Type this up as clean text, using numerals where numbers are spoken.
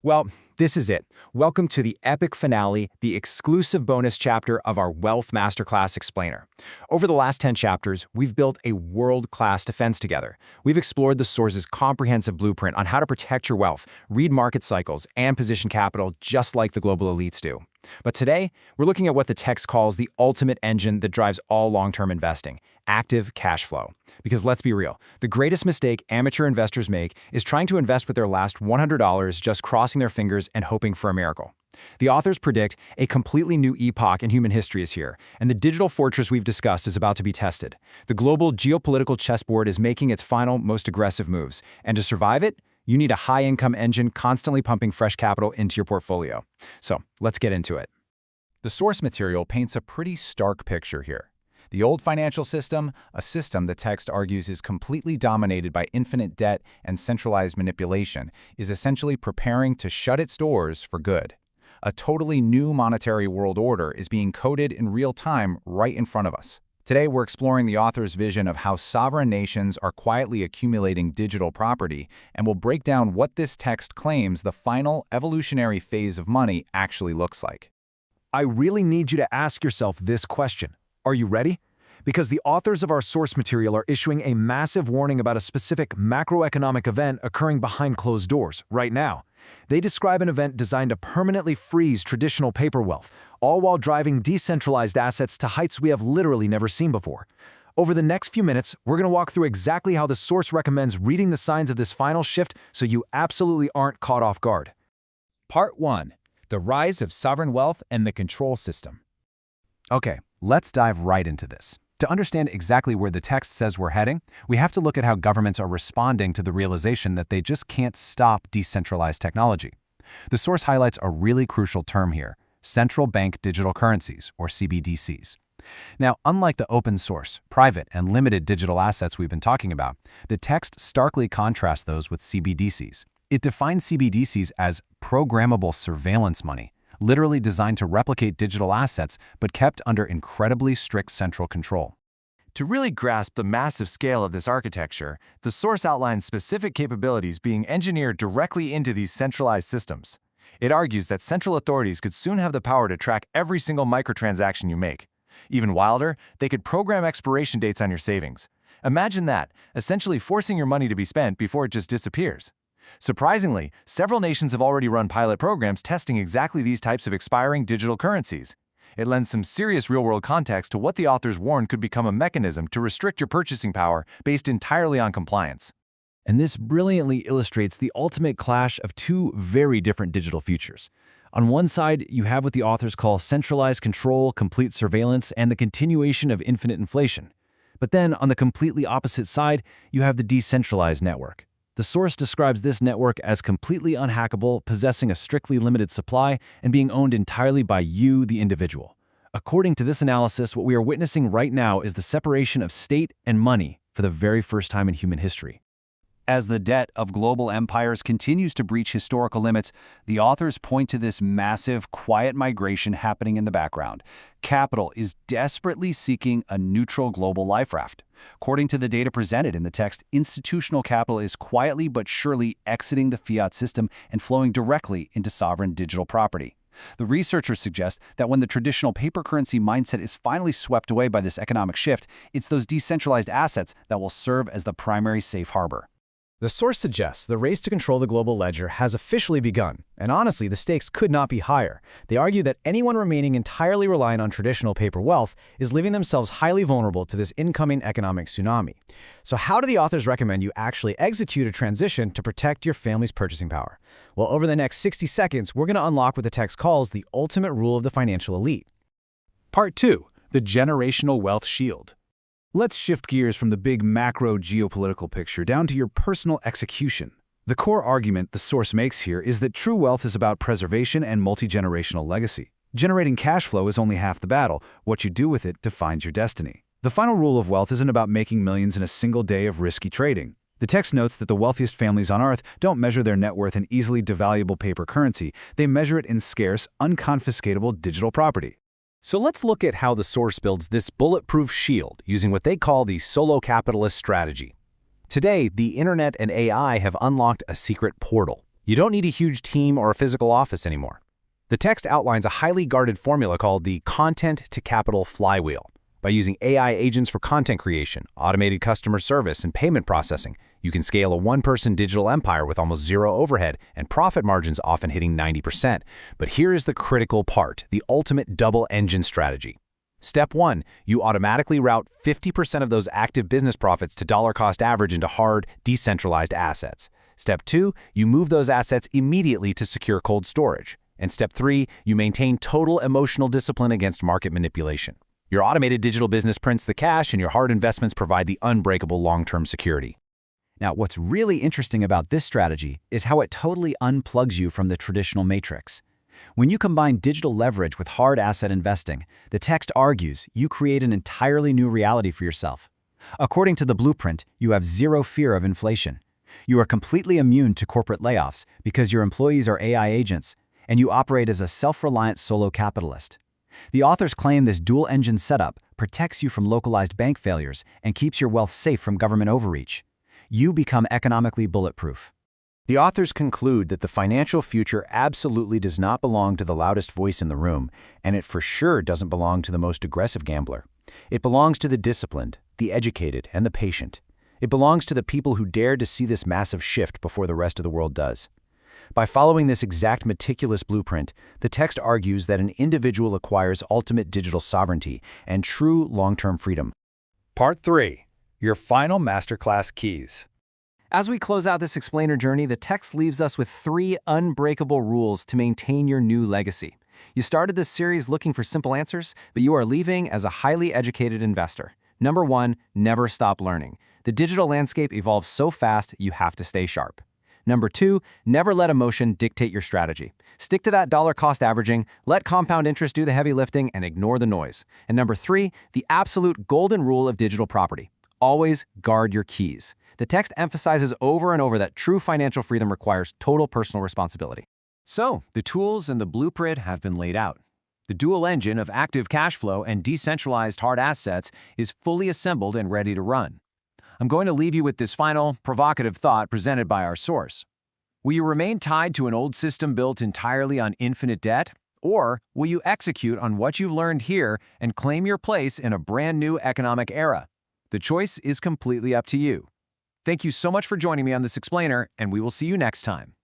Well, this is it. Welcome to the epic finale, the exclusive bonus chapter of our Wealth Masterclass Explainer. Over the last 10 chapters, we've built a world-class defense together. We've explored the source's comprehensive blueprint on how to protect your wealth, read market cycles, and position capital just like the global elites do. But today, we're looking at what the text calls the ultimate engine that drives all long-term investing, active cash flow. Because let's be real, the greatest mistake amateur investors make is trying to invest with their last $100 just crossing their fingers and hoping for a miracle. The authors predict a completely new epoch in human history is here, and the digital fortress we've discussed is about to be tested. The global geopolitical chessboard is making its final, most aggressive moves, and to survive it, you need a high-income engine constantly pumping fresh capital into your portfolio. So, let's get into it. The source material paints a pretty stark picture here. The old financial system, a system the text argues is completely dominated by infinite debt and centralized manipulation, is essentially preparing to shut its doors for good. A totally new monetary world order is being coded in real time right in front of us. Today, we're exploring the author's vision of how sovereign nations are quietly accumulating digital property, and we'll break down what this text claims the final evolutionary phase of money actually looks like. I really need you to ask yourself this question. Are you ready? Because the authors of our source material are issuing a massive warning about a specific macroeconomic event occurring behind closed doors right now. They describe an event designed to permanently freeze traditional paper wealth, all while driving decentralized assets to heights we have literally never seen before. Over the next few minutes, we're going to walk through exactly how the source recommends reading the signs of this final shift so you absolutely aren't caught off guard. Part 1. The Rise of Sovereign Wealth and the Control System. Okay, let's dive right into this. To understand exactly where the text says we're heading, we have to look at how governments are responding to the realization that they just can't stop decentralized technology. The source highlights a really crucial term here: central bank digital currencies, or CBDCs. Now, unlike the open source, private, and limited digital assets we've been talking about, the text starkly contrasts those with CBDCs. It defines CBDCs as programmable surveillance money, literally designed to replicate digital assets but kept under incredibly strict central control. To really grasp the massive scale of this architecture, the source outlines specific capabilities being engineered directly into these centralized systems. It argues that central authorities could soon have the power to track every single microtransaction you make. Even wilder, they could program expiration dates on your savings. Imagine that, essentially forcing your money to be spent before it just disappears. Surprisingly, several nations have already run pilot programs testing exactly these types of expiring digital currencies. It lends some serious real-world context to what the authors warn could become a mechanism to restrict your purchasing power based entirely on compliance. And this brilliantly illustrates the ultimate clash of two very different digital futures. On one side, you have what the authors call centralized control, complete surveillance, and the continuation of infinite inflation. But then, on the completely opposite side, you have the decentralized network. The source describes this network as completely unhackable, possessing a strictly limited supply, and being owned entirely by you, the individual. According to this analysis, what we are witnessing right now is the separation of state and money for the very first time in human history. As the debt of global empires continues to breach historical limits, the authors point to this massive, quiet migration happening in the background. Capital is desperately seeking a neutral global life raft. According to the data presented in the text, institutional capital is quietly but surely exiting the fiat system and flowing directly into sovereign digital property. The researchers suggest that when the traditional paper currency mindset is finally swept away by this economic shift, it's those decentralized assets that will serve as the primary safe harbor. The source suggests the race to control the global ledger has officially begun, and honestly, the stakes could not be higher. They argue that anyone remaining entirely reliant on traditional paper wealth is leaving themselves highly vulnerable to this incoming economic tsunami. So how do the authors recommend you actually execute a transition to protect your family's purchasing power? Well, over the next 60 seconds, we're going to unlock what the text calls the ultimate rule of the financial elite. Part 2. The Generational Wealth Shield. Let's shift gears from the big macro geopolitical picture down to your personal execution. The core argument the source makes here is that true wealth is about preservation and multi-generational legacy. Generating cash flow is only half the battle. What you do with it defines your destiny. The final rule of wealth isn't about making millions in a single day of risky trading. The text notes that the wealthiest families on Earth don't measure their net worth in easily devaluable paper currency. They measure it in scarce, unconfiscatable digital property. So let's look at how the source builds this bulletproof shield using what they call the solo capitalist strategy. Today, the internet and AI have unlocked a secret portal. You don't need a huge team or a physical office anymore. The text outlines a highly guarded formula called the Content-to-Capital Flywheel. By using AI agents for content creation, automated customer service, and payment processing, you can scale a one-person digital empire with almost zero overhead and profit margins often hitting 90%. But here is the critical part, the ultimate double-engine strategy. Step 1, you automatically route 50% of those active business profits to dollar-cost average into hard, decentralized assets. Step 2, you move those assets immediately to secure cold storage. And Step 3, you maintain total emotional discipline against market manipulation. Your automated digital business prints the cash, and your hard investments provide the unbreakable long-term security. Now, what's really interesting about this strategy is how it totally unplugs you from the traditional matrix. When you combine digital leverage with hard asset investing, the text argues you create an entirely new reality for yourself. According to the blueprint, you have zero fear of inflation. You are completely immune to corporate layoffs because your employees are AI agents, and you operate as a self-reliant solo capitalist. The authors claim this dual-engine setup protects you from localized bank failures and keeps your wealth safe from government overreach. You become economically bulletproof. The authors conclude that the financial future absolutely does not belong to the loudest voice in the room, and it for sure doesn't belong to the most aggressive gambler. It belongs to the disciplined, the educated, and the patient. It belongs to the people who dared to see this massive shift before the rest of the world does. By following this exact meticulous blueprint, the text argues that an individual acquires ultimate digital sovereignty and true long-term freedom. Part 3. Your final masterclass keys. As we close out this explainer journey, the text leaves us with 3 unbreakable rules to maintain your new legacy. You started this series looking for simple answers, but you are leaving as a highly educated investor. Number 1, never stop learning. The digital landscape evolves so fast, you have to stay sharp. Number 2, never let emotion dictate your strategy. Stick to that dollar cost averaging, let compound interest do the heavy lifting, and ignore the noise. And number 3, the absolute golden rule of digital property. Always guard your keys. The text emphasizes over and over that true financial freedom requires total personal responsibility. So, the tools and the blueprint have been laid out. The dual engine of active cash flow and decentralized hard assets is fully assembled and ready to run. I'm going to leave you with this final, provocative thought presented by our source. Will you remain tied to an old system built entirely on infinite debt? Or will you execute on what you've learned here and claim your place in a brand new economic era? The choice is completely up to you. Thank you so much for joining me on this explainer, and we will see you next time.